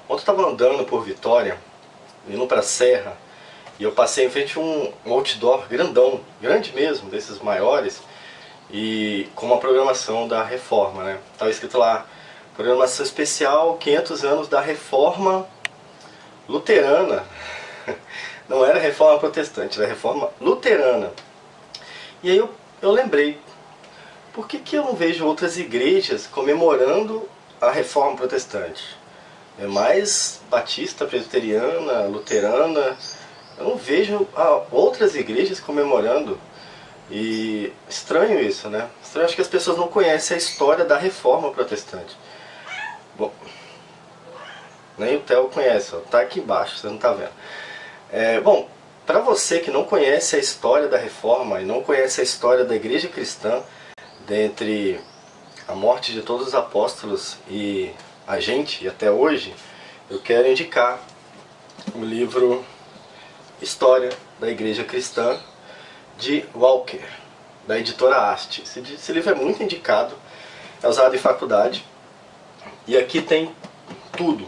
Ontem eu estava andando por Vitória, indo para a Serra, e eu passei em frente a um outdoor grandão, grande mesmo, desses maiores, e com uma programação da Reforma, né? Estava escrito lá, programação especial 500 anos da Reforma Luterana. Não era Reforma Protestante, era Reforma Luterana. E aí eu lembrei, por que eu não vejo outras igrejas comemorando a Reforma Protestante? É mais batista, presbiteriana, luterana. Eu não vejo outras igrejas comemorando. E estranho isso, né? Estranho, acho que as pessoas não conhecem a história da Reforma Protestante. Bom, nem o Theo conhece, ó, tá aqui embaixo, você não tá vendo. Bom, para você que não conhece a história da Reforma e não conhece a história da Igreja Cristã, dentre a morte de todos os apóstolos e a gente, e até hoje, eu quero indicar o livro História da Igreja Cristã, de Walker, da editora Haste. Esse livro é muito indicado, é usado em faculdade, e aqui tem tudo,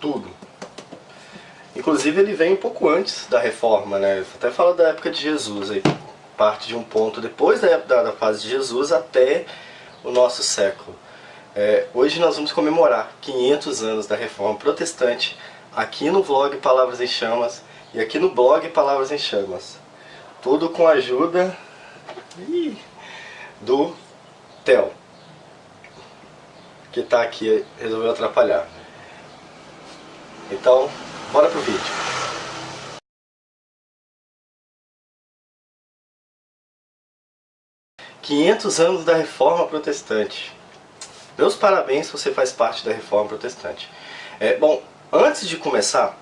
tudo. Inclusive ele vem um pouco antes da Reforma, né? Até fala da época de Jesus, aí parte de um ponto depois da fase de Jesus até o nosso século. Hoje nós vamos comemorar 500 anos da Reforma Protestante aqui no vlog Palavras em Chamas e aqui no blog Palavras em Chamas. Tudo com a ajuda do Theo, que está aqui, resolveu atrapalhar. Então, bora pro vídeo. "500 anos da Reforma Protestante". Meus parabéns se você faz parte da Reforma Protestante. Bom, antes de começar,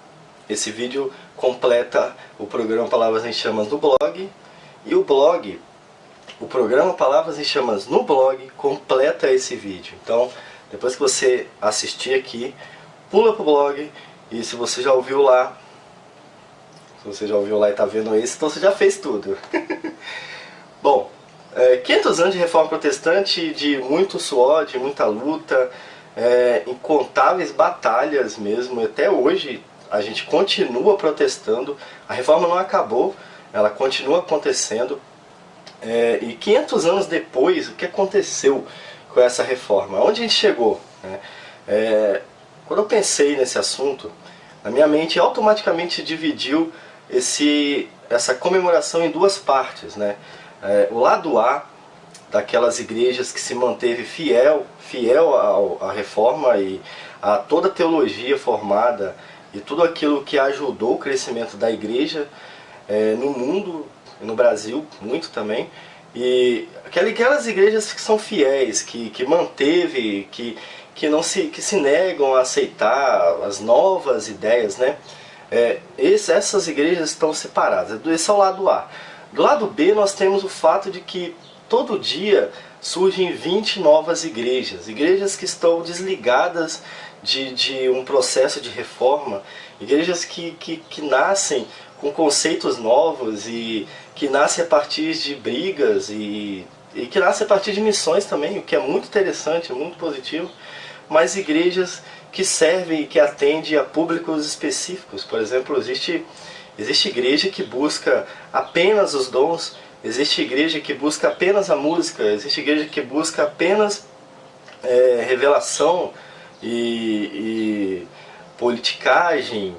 esse vídeo completa o programa Palavras em Chamas no blog, e o programa Palavras em Chamas no blog completa esse vídeo. Então, depois que você assistir aqui, pula pro blog, e se você já ouviu lá, e está vendo esse, então você já fez tudo. Bom, 500 anos de Reforma Protestante, de muito suor, de muita luta, incontáveis batalhas mesmo. Até hoje a gente continua protestando, a Reforma não acabou, ela continua acontecendo. E 500 anos depois, o que aconteceu com essa Reforma? Onde a gente chegou? Quando eu pensei nesse assunto, a minha mente automaticamente dividiu essa comemoração em duas partes, né? O lado A, daquelas igrejas que se manteve fiel à Reforma e a toda a teologia formada e tudo aquilo que ajudou o crescimento da igreja no mundo, no Brasil, muito também. E aquelas igrejas que são fiéis, que manteve, que se negam a aceitar as novas ideias, né? Essas igrejas estão separadas. Esse é o lado A. Do lado B nós temos o fato de que todo dia surgem 20 novas igrejas. Igrejas que estão desligadas de um processo de reforma. Igrejas que nascem com conceitos novos e que nascem a partir de brigas e que nascem a partir de missões também, o que é muito interessante, muito positivo. Mas igrejas que servem e que atendem a públicos específicos. Por exemplo, existe igreja que busca apenas os dons, existe igreja que busca apenas a música, existe igreja que busca apenas revelação e politicagem,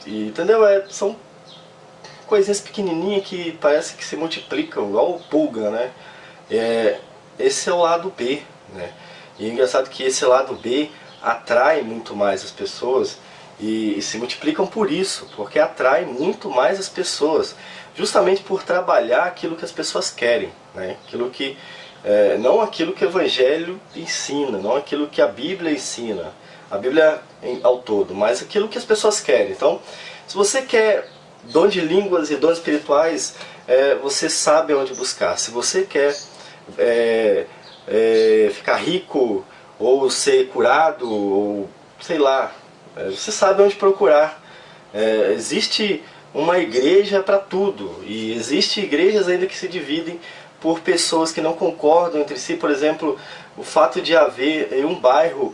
entendeu? São coisinhas pequenininhas que parece que se multiplicam, igual pulga, né? Esse é o lado B, né? E é engraçado que esse lado B atrai muito mais as pessoas e se multiplicam por isso, porque atrai muito mais as pessoas, justamente por trabalhar aquilo que as pessoas querem, né? Não aquilo que o Evangelho ensina, não aquilo que a Bíblia ensina, a Bíblia ao todo, mas aquilo que as pessoas querem. Então, se você quer dom de línguas e dons espirituais, você sabe onde buscar. Se você quer ficar rico, ou ser curado, ou sei lá, você sabe onde procurar. Existe uma igreja para tudo, e existem igrejas ainda que se dividem por pessoas que não concordam entre si. Por exemplo, o fato de haver em um bairro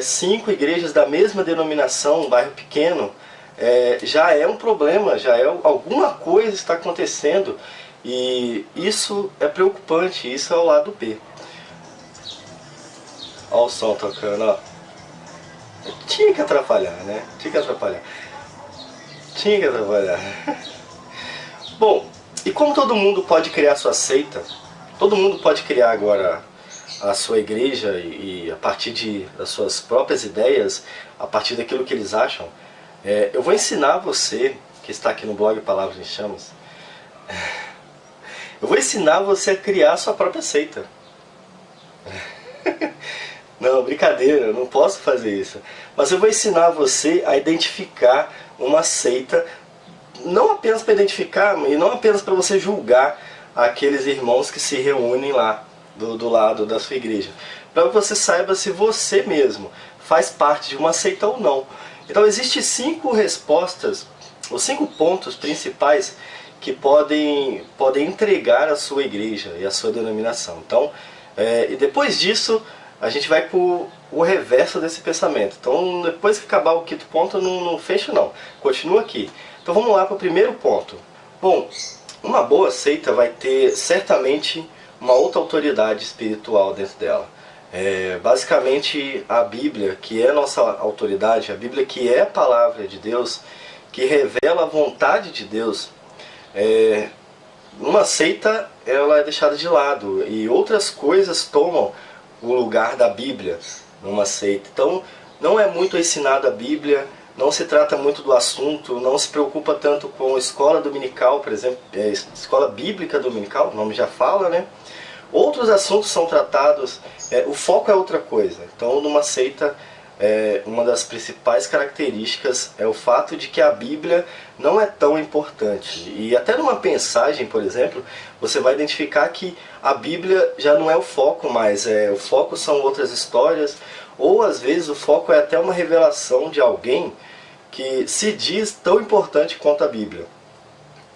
5 igrejas da mesma denominação, um bairro pequeno, já é um problema, já é alguma coisa está acontecendo, e isso é preocupante, isso é o lado B. Olha o som tocando, ó. Tinha que atrapalhar, né? Tinha que atrapalhar. Tinha que atrapalhar. Bom, e como todo mundo pode criar sua seita, todo mundo pode criar agora a sua igreja e a partir das suas próprias ideias, a partir daquilo que eles acham, eu vou ensinar você, que está aqui no blog Palavras em Chamas, eu vou ensinar você a criar a sua própria seita. Não, brincadeira, eu não posso fazer isso. Mas eu vou ensinar você a identificar uma seita, não apenas para identificar, e não apenas para você julgar aqueles irmãos que se reúnem lá do lado da sua igreja, para que você saiba se você mesmo faz parte de uma seita ou não. Então existem 5 respostas, ou 5 pontos principais que podem entregar a sua igreja e a sua denominação. Então, e depois disso, a gente vai para o reverso desse pensamento. Então, depois que acabar o 5º ponto, não fecha não. Continua aqui. Então vamos lá para o primeiro ponto. Bom, uma boa seita vai ter certamente uma outra autoridade espiritual dentro dela. Basicamente a Bíblia, que é a nossa autoridade, a Bíblia que é a palavra de Deus, que revela a vontade de Deus, uma seita ela é deixada de lado e outras coisas tomam o lugar da Bíblia numa seita. Então não é muito ensinada a Bíblia, não se trata muito do assunto, não se preocupa tanto com escola dominical, por exemplo, escola bíblica dominical, o nome já fala, né? Outros assuntos são tratados, o foco é outra coisa. Então numa seita, uma das principais características é o fato de que a Bíblia não é tão importante. E até numa mensagem, por exemplo, você vai identificar que a Bíblia já não é o foco mais, o foco são outras histórias, ou às vezes o foco é até uma revelação de alguém que se diz tão importante quanto a Bíblia.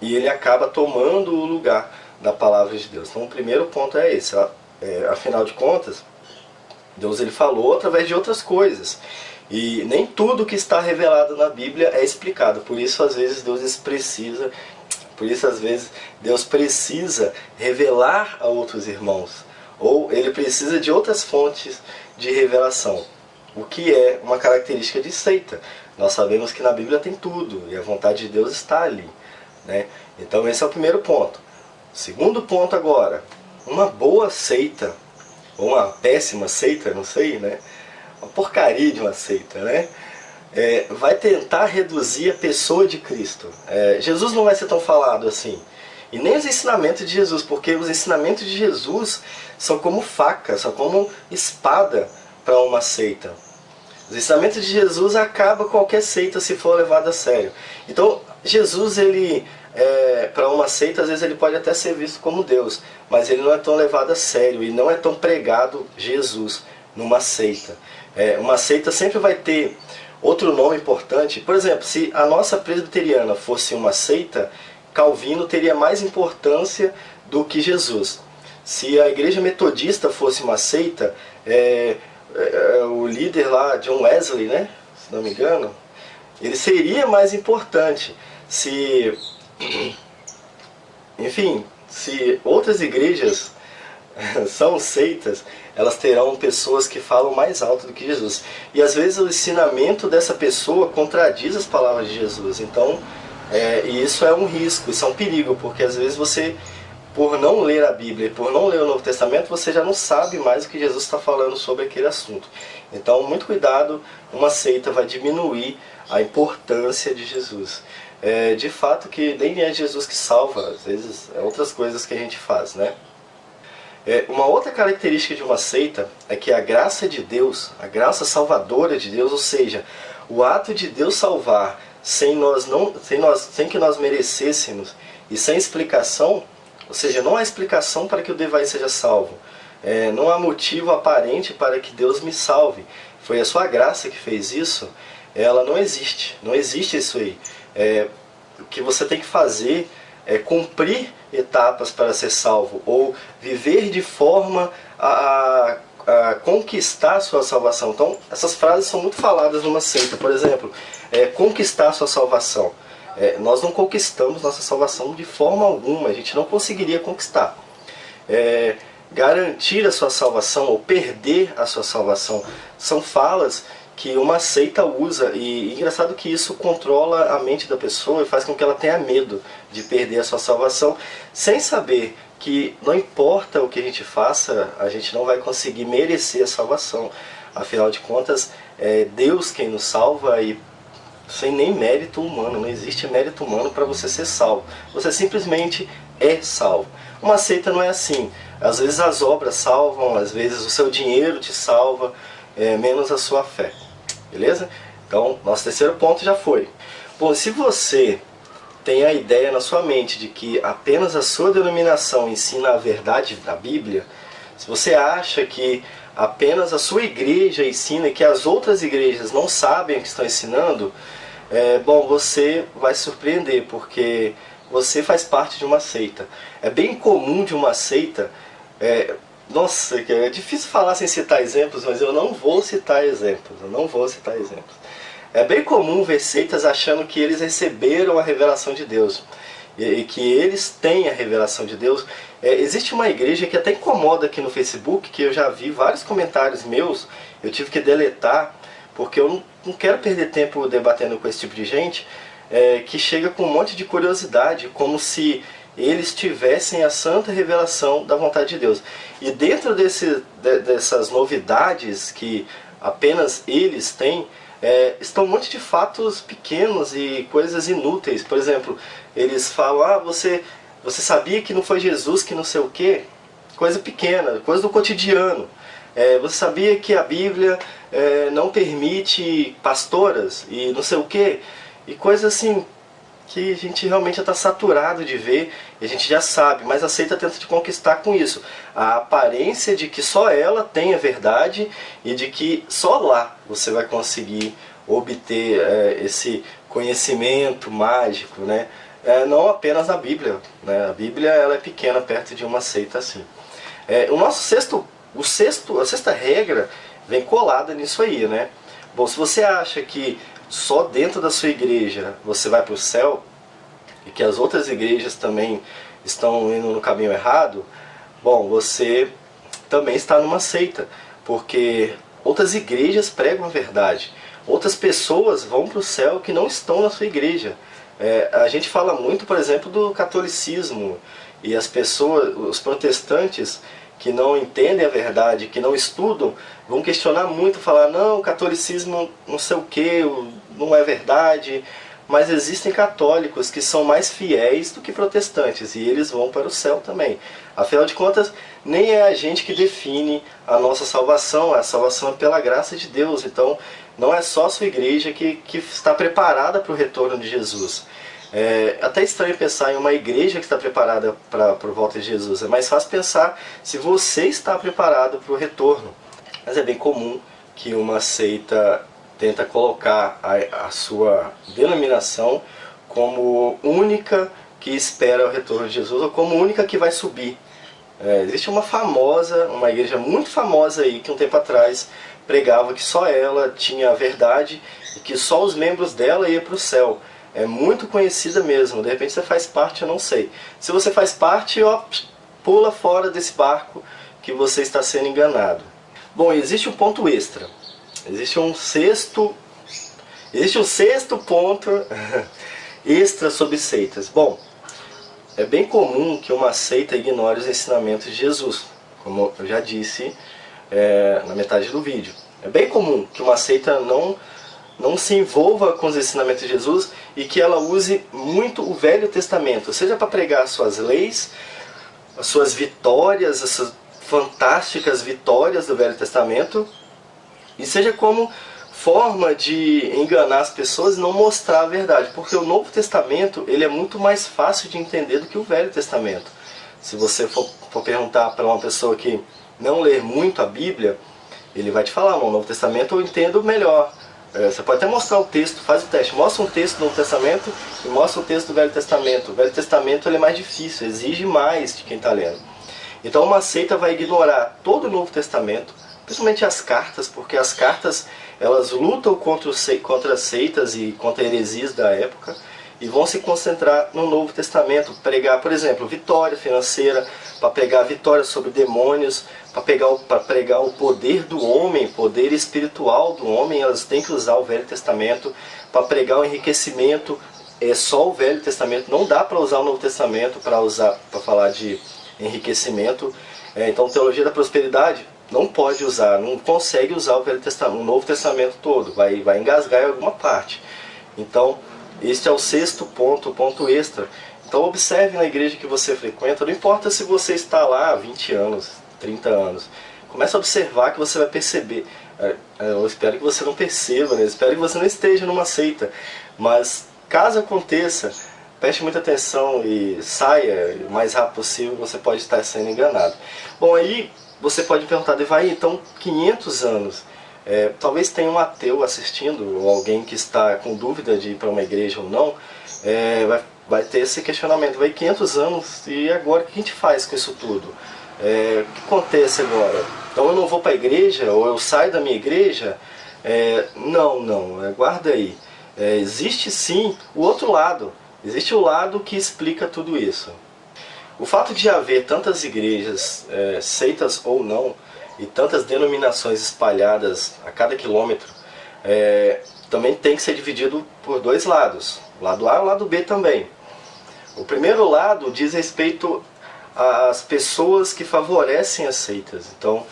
E ele acaba tomando o lugar da palavra de Deus. Então o primeiro ponto é esse, afinal de contas, Deus ele falou através de outras coisas. E nem tudo que está revelado na Bíblia é explicado. Por isso às vezes Deus precisa revelar a outros irmãos. Ou ele precisa de outras fontes de revelação. O que é uma característica de seita. Nós sabemos que na Bíblia tem tudo. E a vontade de Deus está ali, né? Então esse é o primeiro ponto. Segundo ponto agora. Uma boa seita, ou uma péssima seita, não sei, né? Uma porcaria de uma seita, né? Vai tentar reduzir a pessoa de Cristo. Jesus não vai ser tão falado assim. E nem os ensinamentos de Jesus, porque os ensinamentos de Jesus são como faca, são como espada para uma seita. Os ensinamentos de Jesus acabam qualquer seita se for levado a sério. Então, Jesus, ele, para uma seita, às vezes ele pode até ser visto como Deus, mas ele não é tão levado a sério e não é tão pregado Jesus numa seita. Uma seita sempre vai ter outro nome importante. Por exemplo, se a nossa presbiteriana fosse uma seita, Calvino teria mais importância do que Jesus. Se a igreja metodista fosse uma seita, o líder lá, John Wesley, né, se não me engano, ele seria mais importante. Enfim, se outras igrejas são seitas, elas terão pessoas que falam mais alto do que Jesus. E às vezes o ensinamento dessa pessoa contradiz as palavras de Jesus. Então, e isso é um risco, isso é um perigo, porque às vezes você, por não ler a Bíblia, por não ler o Novo Testamento, você já não sabe mais o que Jesus está falando sobre aquele assunto. Então, muito cuidado, uma seita vai diminuir a importância de Jesus. De fato que nem é Jesus que salva, às vezes é outras coisas que a gente faz, né? Uma outra característica de uma seita é que a graça de Deus, a graça salvadora de Deus, ou seja, o ato de Deus salvar sem que nós merecêssemos e sem explicação, ou seja, não há explicação para que o Devai seja salvo. Não há motivo aparente para que Deus me salve. Foi a sua graça que fez isso. Ela não existe. Não existe isso aí. O que você tem que fazer é cumprir etapas para ser salvo, ou viver de forma a conquistar a sua salvação. Então, essas frases são muito faladas numa seita. Por exemplo, conquistar a sua salvação. Nós não conquistamos nossa salvação de forma alguma, a gente não conseguiria conquistar. Garantir a sua salvação ou perder a sua salvação são falas que uma seita usa, e engraçado que isso controla a mente da pessoa e faz com que ela tenha medo de perder a sua salvação, sem saber que não importa o que a gente faça, a gente não vai conseguir merecer a salvação. Afinal de contas, é Deus quem nos salva, e sem nem mérito humano, não existe mérito humano para você ser salvo. Você simplesmente é salvo. Uma seita não é assim. Às vezes as obras salvam, às vezes o seu dinheiro te salva, menos a sua fé. Beleza? Então, nosso terceiro ponto já foi. Bom, se você tem a ideia na sua mente de que apenas a sua denominação ensina a verdade da Bíblia, se você acha que apenas a sua igreja ensina e que as outras igrejas não sabem o que estão ensinando, bom, você vai se surpreender, porque você faz parte de uma seita. É bem comum de uma seita... Nossa, é difícil falar sem citar exemplos, mas eu não vou citar exemplos. É bem comum ver seitas achando que eles receberam a revelação de Deus e que eles têm a revelação de Deus. Existe uma igreja que até incomoda aqui no Facebook, que eu já vi vários comentários meus, eu tive que deletar, porque eu não quero perder tempo debatendo com esse tipo de gente, que chega com um monte de curiosidade, como se eles tivessem a santa revelação da vontade de Deus. E dentro dessas novidades que apenas eles têm, estão um monte de fatos pequenos e coisas inúteis. Por exemplo, eles falam, você sabia que não foi Jesus que não sei o quê? Coisa pequena, coisa do cotidiano. Você sabia que a Bíblia não permite pastoras e não sei o quê? E coisas assim que a gente realmente já está saturado de ver, e a gente já sabe, mas a seita tenta te conquistar com isso. A aparência de que só ela tem a verdade e de que só lá você vai conseguir obter esse conhecimento mágico, né? Não apenas na Bíblia, né? A Bíblia ela é pequena perto de uma seita assim. A sexta regra vem colada nisso aí, né? Bom, se você acha que só dentro da sua igreja você vai para o céu, e que as outras igrejas também estão indo no caminho errado, bom, você também está numa seita, porque outras igrejas pregam a verdade, outras pessoas vão para o céu que não estão na sua igreja. A gente fala muito, por exemplo, do catolicismo, e as pessoas, os protestantes que não entendem a verdade, que não estudam, vão questionar muito, falar, não, o catolicismo não sei o que, não é verdade. Mas existem católicos que são mais fiéis do que protestantes, e eles vão para o céu também. Afinal de contas, nem é a gente que define a nossa salvação, a salvação é pela graça de Deus. Então, não é só a sua igreja que está preparada para o retorno de Jesus. É até estranho pensar em uma igreja que está preparada para a volta de Jesus. É mais fácil pensar se você está preparado para o retorno. Mas é bem comum que uma seita tenta colocar a sua denominação como única que espera o retorno de Jesus, ou como única que vai subir. Existe uma igreja muito famosa aí, que um tempo atrás pregava que só ela tinha a verdade e que só os membros dela iam para o céu. É muito conhecida mesmo, de repente você faz parte, eu não sei. Se você faz parte, pula fora desse barco que você está sendo enganado. Bom, existe um ponto extra. Existe um sexto ponto extra sobre seitas. Bom, é bem comum que uma seita ignore os ensinamentos de Jesus, como eu já disse na metade do vídeo. É bem comum que uma seita não se envolva com os ensinamentos de Jesus e que ela use muito o Velho Testamento, seja para pregar as suas leis, as suas vitórias, essas fantásticas vitórias do Velho Testamento, e seja como forma de enganar as pessoas e não mostrar a verdade, porque o Novo Testamento ele é muito mais fácil de entender do que o Velho Testamento. Se você for perguntar para uma pessoa que não lê muito a Bíblia, ele vai te falar, o Novo Testamento eu entendo melhor. Você pode até mostrar o texto, faz o teste, mostra um texto do Novo Testamento e mostra um texto do Velho Testamento. O Velho Testamento ele é mais difícil, exige mais de quem está lendo. Então uma seita vai ignorar todo o Novo Testamento, principalmente as cartas, porque as cartas elas lutam contra seitas e contra heresias da época e vão se concentrar no Novo Testamento, pregar, por exemplo, vitória financeira, para pregar vitória sobre demônios, para pregar o poder do homem, poder espiritual do homem. Elas têm que usar o Velho Testamento para pregar o enriquecimento. É só o Velho Testamento, não dá para usar o Novo Testamento para falar de enriquecimento. Então, teologia da prosperidade não pode usar, não consegue usar o Velho Testamento, o Novo Testamento todo, vai engasgar em alguma parte. Então, este é o sexto ponto, o ponto extra. Então observe na igreja que você frequenta, não importa se você está lá há 20 anos, 30 anos. Comece a observar que você vai perceber. Eu espero que você não perceba, né? Eu espero que você não esteja numa seita. Mas caso aconteça, preste muita atenção e saia o mais rápido possível, você pode estar sendo enganado. Bom, aí você pode perguntar, Devair, então 500 anos... talvez tenha um ateu assistindo, ou alguém que está com dúvida de ir para uma igreja ou não, vai ter esse questionamento. Vai 500 anos, e agora o que a gente faz com isso tudo? O que acontece agora? Então eu não vou para a igreja, ou eu saio da minha igreja? Não, guarda aí. Existe sim o outro lado, existe o lado que explica tudo isso. O fato de haver tantas igrejas, seitas ou não, e tantas denominações espalhadas a cada quilômetro, também tem que ser dividido por dois lados, o lado A e o lado B também. O primeiro lado diz respeito às pessoas que favorecem as seitas. Então,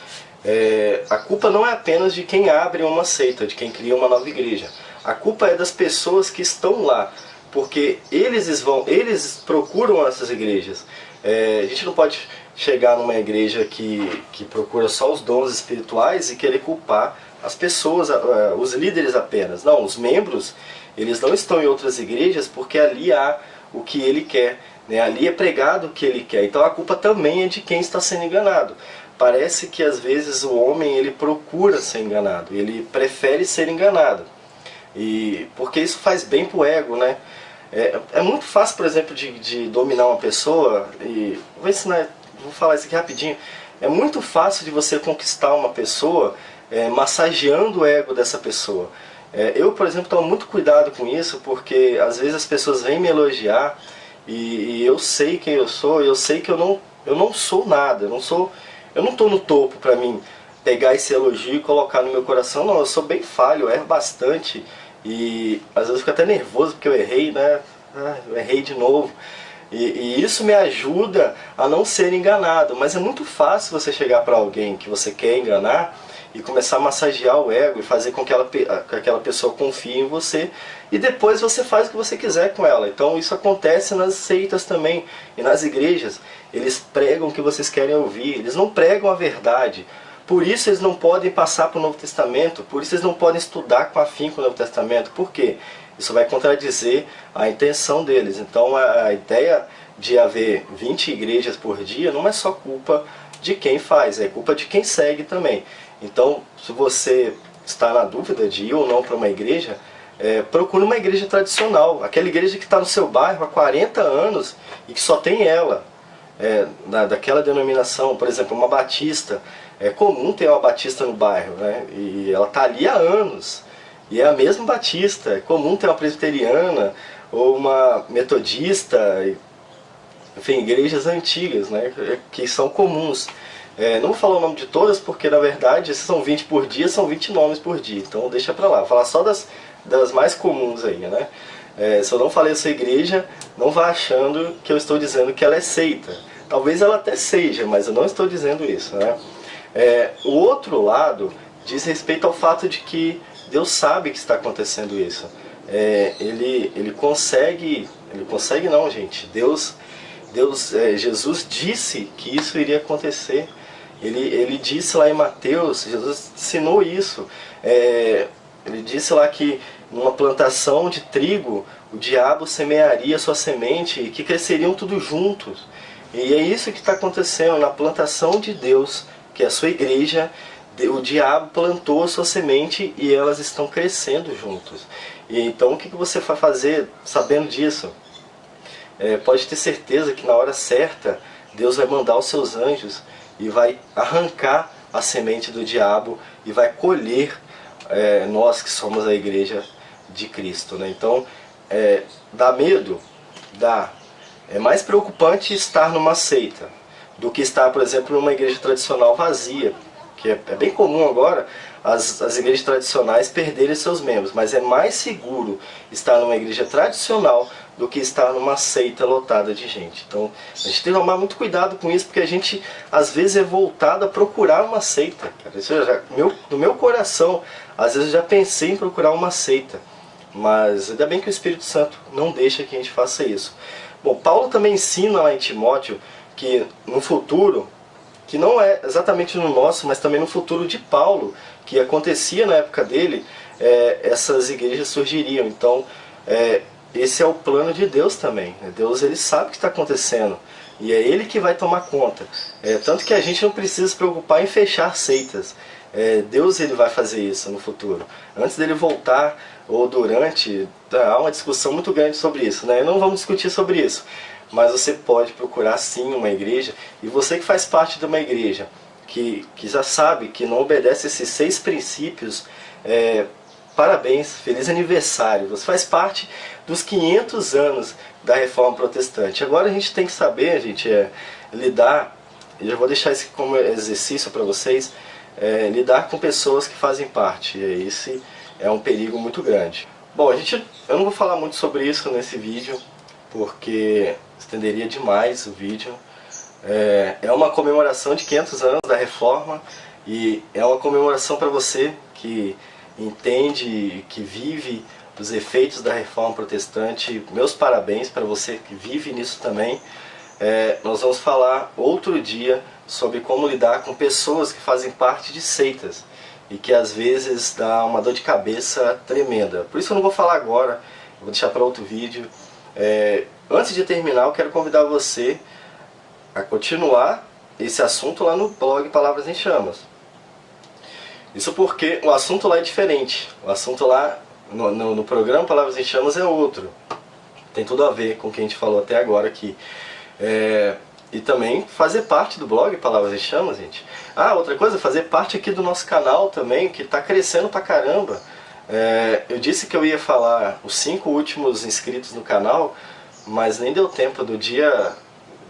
a culpa não é apenas de quem abre uma seita, de quem cria uma nova igreja. A culpa é das pessoas que estão lá, porque eles procuram essas igrejas. A gente não pode chegar numa igreja que procura só os dons espirituais e querer culpar as pessoas, os líderes apenas. Não, os membros, eles não estão em outras igrejas porque ali há o que ele quer, né? Ali é pregado o que ele quer. Então a culpa também é de quem está sendo enganado. Parece que às vezes o homem ele procura ser enganado, ele prefere ser enganado. Porque isso faz bem para o ego, né? É muito fácil, por exemplo, de dominar uma pessoa, e vou falar isso aqui rapidinho. É muito fácil de você conquistar uma pessoa massageando o ego dessa pessoa. Eu, por exemplo, tomo muito cuidado com isso, porque às vezes as pessoas vêm me elogiar e eu sei quem eu sou, eu sei que eu não sou nada, eu não estou no topo para mim pegar esse elogio e colocar no meu coração. Não, eu sou bem falho, eu erro bastante e às vezes eu fico até nervoso porque eu errei, né? Eu errei de novo. E isso me ajuda a não ser enganado. Mas é muito fácil você chegar para alguém que você quer enganar e começar a massagear o ego e fazer com que aquela pessoa confie em você, e depois você faz o que você quiser com ela. Então isso acontece nas seitas também, e nas igrejas. Eles pregam o que vocês querem ouvir, eles não pregam a verdade. Por isso eles não podem passar para o Novo Testamento, por isso eles não podem estudar com afinco o Novo Testamento. Por quê? Isso vai contradizer a intenção deles. Então a ideia de haver 20 igrejas por dia não é só culpa de quem faz, é culpa de quem segue também. Então, se você está na dúvida de ir ou não para uma igreja, procure uma igreja tradicional, aquela igreja que está no seu bairro há 40 anos e que só tem ela, daquela denominação. Por exemplo, uma batista. É comum ter uma batista no bairro, né? E ela está ali há anos. E é a mesma batista. É comum ter uma presbiteriana ou uma metodista, enfim, igrejas antigas, né? Que são comuns. Não vou falar o nome de todas, porque na verdade, se são 20 por dia, são 20 nomes por dia. Então deixa pra lá, vou falar só das mais comuns aí, né? Se eu não falei essa igreja, não vá achando que eu estou dizendo que ela é seita. Talvez ela até seja, mas eu não estou dizendo isso, né? O outro lado diz respeito ao fato de que Deus sabe que está acontecendo isso. Ele consegue não, gente. Jesus disse que isso iria acontecer. Ele disse lá em Mateus, Jesus ensinou isso. Ele disse lá que numa plantação de trigo, o diabo semearia sua semente e que cresceriam tudo juntos. E é isso que está acontecendo na plantação de Deus, que é a sua igreja. O diabo plantou a sua semente e elas estão crescendo juntos. E então o que você vai fazer sabendo disso? Pode ter certeza que na hora certa Deus vai mandar os seus anjos e vai arrancar a semente do diabo e vai colher nós que somos a igreja de Cristo, né? Então, dá medo? Dá. É mais preocupante estar numa seita do que estar, por exemplo, numa igreja tradicional vazia, que é bem comum agora as igrejas tradicionais perderem seus membros, mas é mais seguro estar numa igreja tradicional do que estar numa seita lotada de gente. Então a gente tem que tomar muito cuidado com isso, porque a gente às vezes é voltado a procurar uma seita. Cara, isso no meu coração, às vezes eu já pensei em procurar uma seita, mas ainda bem que o Espírito Santo não deixa que a gente faça isso. Bom, Paulo também ensina lá em Timóteo que no futuro, que não é exatamente no nosso, mas também no futuro de Paulo, que acontecia na época dele, essas igrejas surgiriam. Então, esse é o plano de Deus também. Deus, ele sabe o que está acontecendo, e é Ele que vai tomar conta. Tanto que a gente não precisa se preocupar em fechar seitas. Deus, ele vai fazer isso no futuro. Antes dele voltar, ou durante, há uma discussão muito grande sobre isso, né? Não vamos discutir sobre isso. Mas você pode procurar sim uma igreja, e você que faz parte de uma igreja, que já sabe que não obedece esses 6 princípios, parabéns, feliz aniversário, você faz parte dos 500 anos da Reforma Protestante. Agora a gente tem que saber, gente, lidar, e eu vou deixar isso como exercício para vocês, lidar com pessoas que fazem parte, e esse é um perigo muito grande. Bom, eu não vou falar muito sobre isso nesse vídeo, porque estenderia demais o vídeo. É uma comemoração de 500 anos da Reforma, e é uma comemoração para você que entende, que vive os efeitos da Reforma Protestante. Meus parabéns para você que vive nisso também. Nós vamos falar outro dia sobre como lidar com pessoas que fazem parte de seitas e que às vezes dá uma dor de cabeça tremenda. Por isso eu não vou falar agora, eu vou deixar para outro vídeo. Antes de terminar, eu quero convidar você a continuar esse assunto lá no blog Palavras em Chamas. Isso porque o assunto lá é diferente. O assunto lá no programa Palavras em Chamas é outro. Tem tudo a ver com o que a gente falou até agora aqui. E também fazer parte do blog Palavras em Chamas, gente. Outra coisa, fazer parte aqui do nosso canal também, que está crescendo pra caramba. Eu disse que eu ia falar os 5 últimos inscritos no canal, mas nem deu tempo. Do dia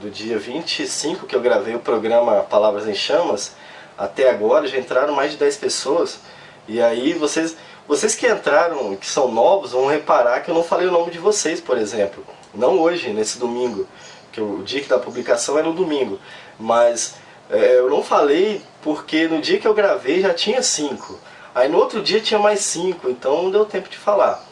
25 que eu gravei o programa Palavras em Chamas, até agora já entraram mais de 10 pessoas. E aí vocês que entraram, que são novos, vão reparar que eu não falei o nome de vocês, por exemplo. Não hoje, nesse domingo, que o dia da publicação era no domingo. Mas eu não falei porque no dia que eu gravei já tinha 5. Aí no outro dia tinha mais 5, então não deu tempo de falar.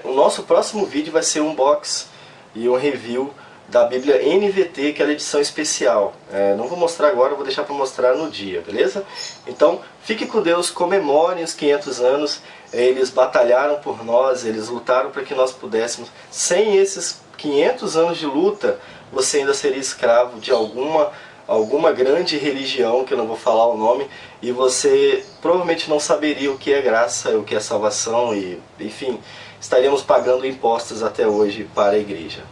O nosso próximo vídeo vai ser um unboxing e um review da Bíblia NVT, que é a edição especial. Não vou mostrar agora, vou deixar para mostrar no dia, beleza? Então, fique com Deus, comemorem os 500 anos. Eles batalharam por nós, eles lutaram para que nós pudéssemos. Sem esses 500 anos de luta, você ainda seria escravo de alguma grande religião, que eu não vou falar o nome, e você provavelmente não saberia o que é graça, o que é salvação, e enfim, estaríamos pagando impostos até hoje para a igreja.